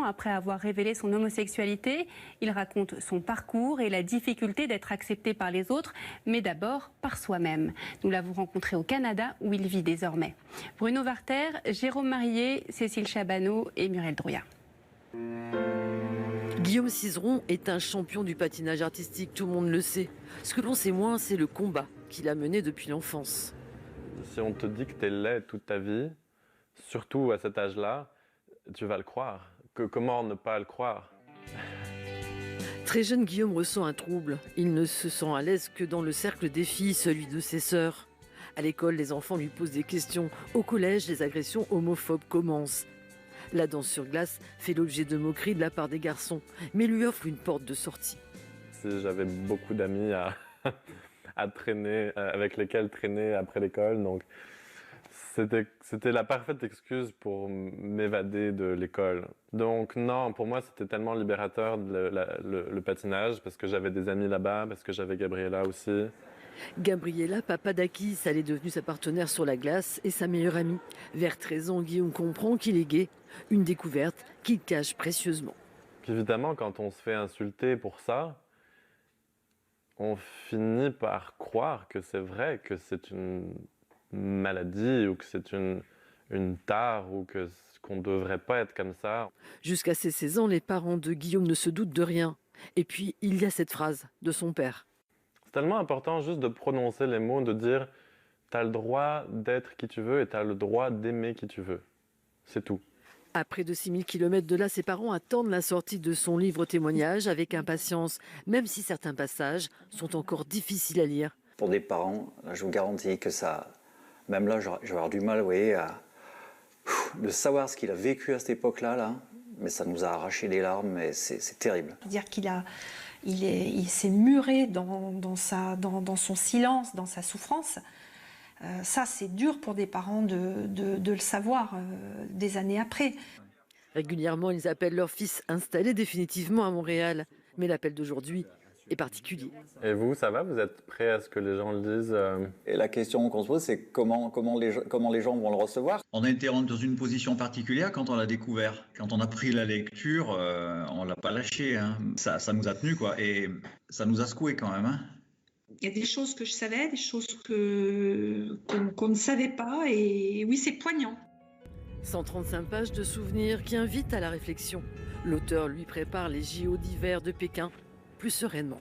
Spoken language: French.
après avoir révélé son homosexualité. Il raconte son parcours et la difficulté d'être accepté par les autres, mais d'abord par soi-même. Nous l'avons rencontré au Canada où il vit désormais. Bruno Warter, Jérôme Marier, Cécile Chabanot et Muriel Drouillard. Guillaume Cizeron est un champion du patinage artistique, tout le monde le sait. Ce que l'on sait moins, c'est le combat qu'il a mené depuis l'enfance. Si on te dit que t'es laid toute ta vie, surtout à cet âge-là, tu vas le croire. Comment ne pas le croire? Très jeune, Guillaume ressent un trouble. Il ne se sent à l'aise que dans le cercle des filles, celui de ses sœurs. À l'école, les enfants lui posent des questions. Au collège, les agressions homophobes commencent. La danse sur glace fait l'objet de moqueries de la part des garçons, mais lui offre une porte de sortie. J'avais beaucoup d'amis à traîner, avec lesquels traîner après l'école, donc c'était la parfaite excuse pour m'évader de l'école. Donc non, pour moi c'était tellement libérateur le patinage, parce que j'avais des amis là-bas, parce que j'avais Gabriella aussi. Gabriella Papadakis, elle est devenue sa partenaire sur la glace et sa meilleure amie. Vers 13 ans, Guillaume comprend qu'il est gay, une découverte qu'il cache précieusement. Puis évidemment, quand on se fait insulter pour ça, on finit par croire que c'est vrai, que c'est une maladie ou que c'est une tare ou qu'on ne devrait pas être comme ça. Jusqu'à ses 16 ans, les parents de Guillaume ne se doutent de rien. Et puis, il y a cette phrase de son père. C'est tellement important juste de prononcer les mots, de dire « t'as le droit d'être qui tu veux et t'as le droit d'aimer qui tu veux ». C'est tout. À près de 6000 km de là, ses parents attendent la sortie de son livre témoignage avec impatience, même si certains passages sont encore difficiles à lire. Pour des parents, là, je vous garantis que ça, même là, je vais avoir du mal, vous voyez, de savoir ce qu'il a vécu à cette époque-là, là, mais ça nous a arraché des larmes, mais c'est terrible. C'est-à-dire qu'il s'est muré dans son silence, dans sa souffrance. Ça, c'est dur pour des parents de le savoir des années après. Régulièrement, ils appellent leur fils installé définitivement à Montréal. Mais l'appel d'aujourd'hui est particulier. Et vous, ça va? Vous êtes prêt à ce que les gens le disent? Et la question qu'on se pose, c'est comment les gens vont le recevoir. On a été dans une position particulière quand on l'a découvert. Quand on a pris la lecture, on l'a pas lâché. Hein. Ça nous a tenus, quoi. Et ça nous a secoués quand même. Hein. Il y a des choses que je savais, des choses qu'on ne savait pas. Et oui, c'est poignant. 135 pages de souvenirs qui invitent à la réflexion. L'auteur lui prépare les JO d'hiver de Pékin plus sereinement.